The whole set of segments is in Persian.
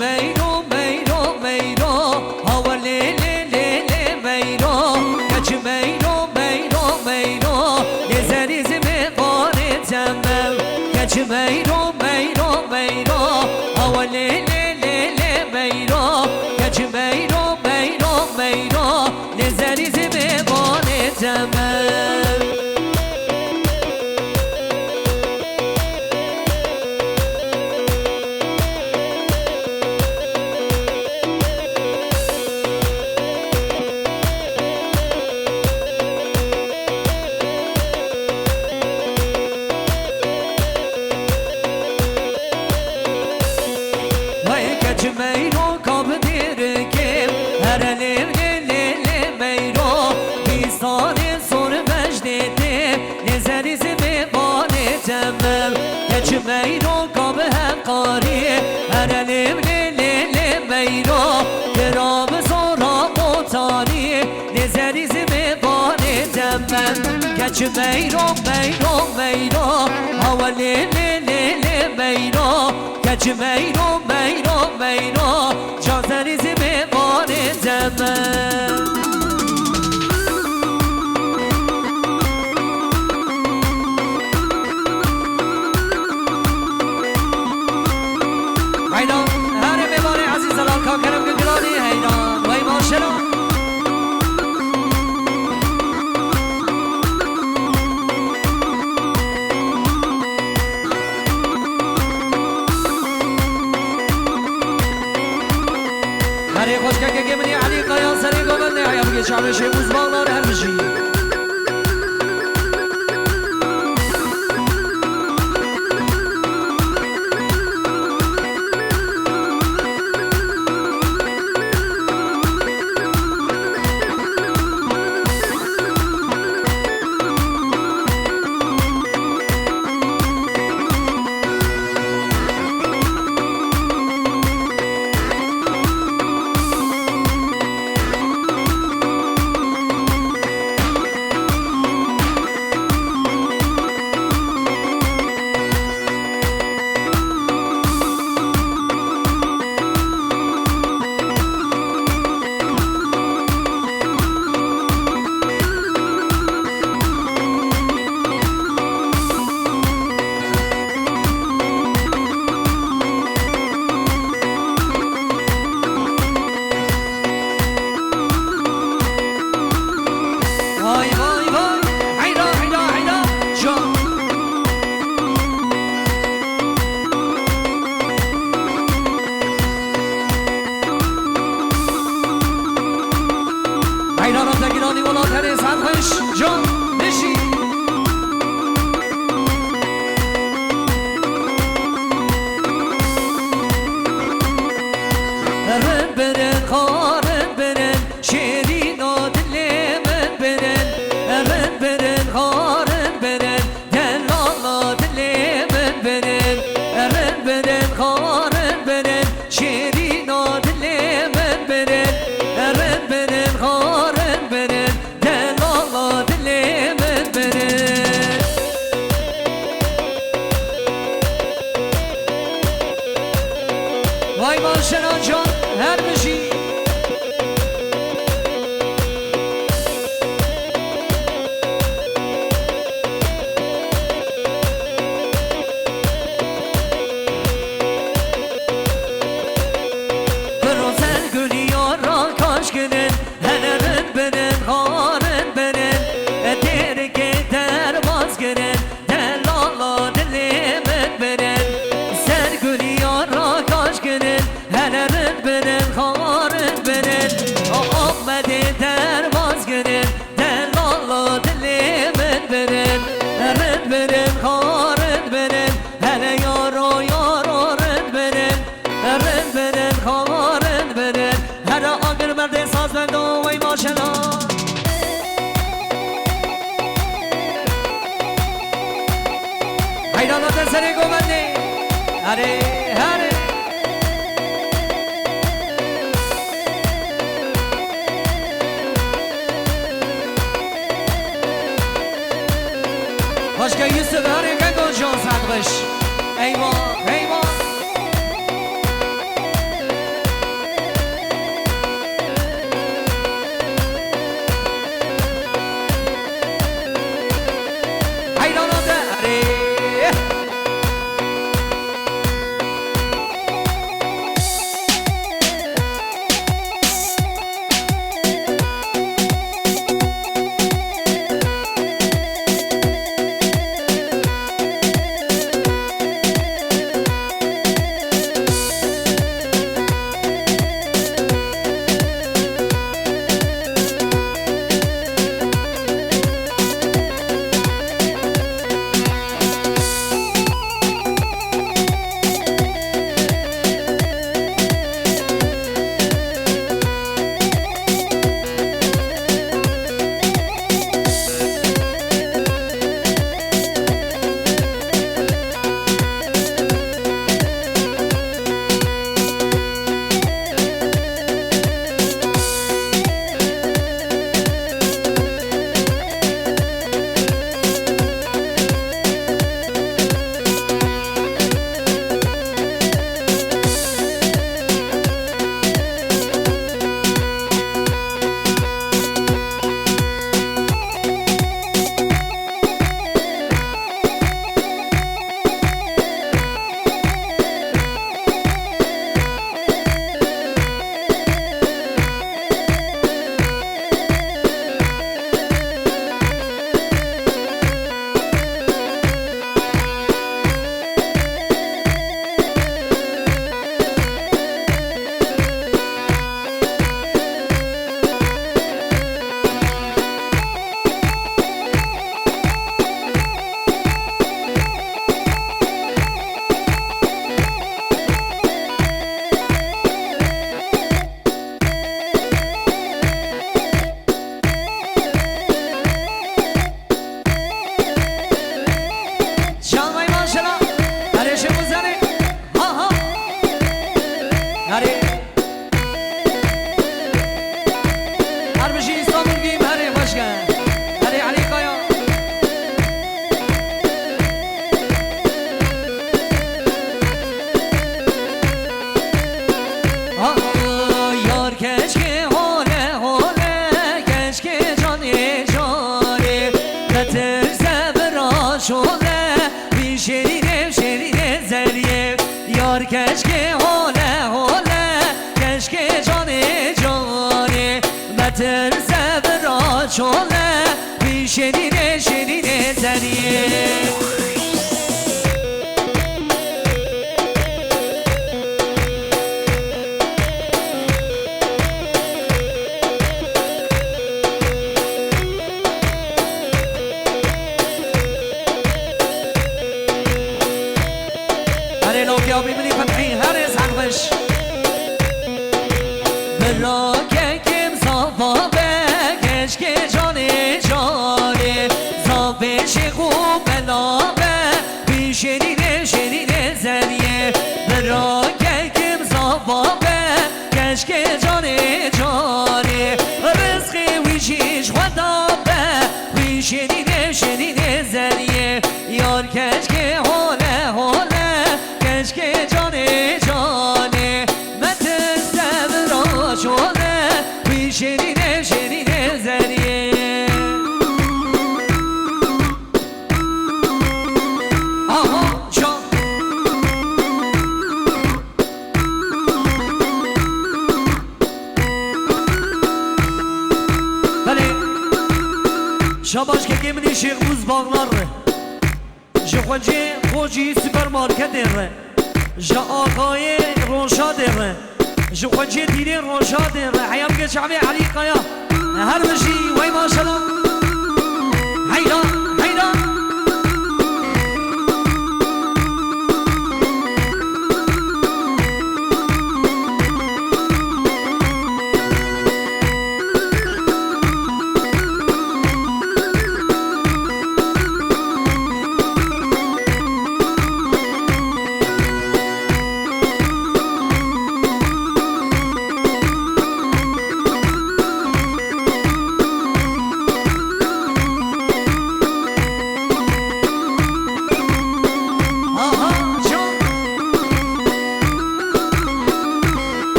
ميرو ميرو ميرو هو ليلي ليلي ميرو كج ميرو ميرو ميرو لزري زمي باري تمام كج ميرو ميرو ميرو هو ليلي ليلي ميرو كج ميرو ميرو ميرو لزري زمي باري تمام ميرو کاب دیرکم هر لیلی لیلی میرو بیستان سر مجدیده نظری زمی بانه تمام کچ میرو کاب حقاری هر لیلی لیلی میرو درام سورا بوتانی نظری زمی بانه تمام کچ میرو میرو میرو هوا لیلی لیلی میرو کچ میرو میرو میرو جازنی زمه بانه تمام حیدان هر میبانه عزیز سلام کام کرم که گرانی حیدان وی ماشران هری خوشگه که منی علی قیان سری گوبنده هیا بگه شامش موزبانlar هر بشی جان بشی رن برن خارن برن شیرین آدل من برن رن برن خارن برن دلال آدل من برن رن برن خارن برن شیرین آدل من برن رن برن خارن برن وای ماشنا جان هر بشی بروزن گلیار را کاش کنن هنرن برن خارن برن درگه در باز گرن دلالا دل من برن سر گلیار را کاش کنن هنرن برن خارن برن آمده در باز گرن دلالا دل من برن هنرن برن خارن برن هنه یارو یارو رن برن هنرن برن خارن برن هر آگر مرد ساز بند و وی ماشنا حیرانات سری گوبنده هره هره Başka Yusuf harika konuşuyor satmış. Eyvah eyvah. یار کشک حاله حاله کشک جانی جانی نترس برا شده بی شرینه شرینه زلیه یار کشک حاله حاله کشک جانی جانی نترس برا شده بی شرینه شرینه زلیه یا بیمونی فتحی هر سنگوش برا که کم صفابه کشک جانی جانی صافش خوب بلابه بی شرینه شرینه زلیه برا که کم صفابه کشک جانی جانی رزقی ویشیش خدابه بی شرینه شرینه زلیه یار کشک حاله حاله کشک جانی جانی مترسم را شده بی شرینه شرینه زلیه آها جان بله شاباش که گمنی شیخ بوز باغلار جخوجه خوجی سوپرمارکت داره جا آقای روشا داره جخوجه دیره روشا داره حیام که شعبی علی قیا هر بشی وی ماشالله حیران حیران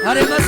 Haremos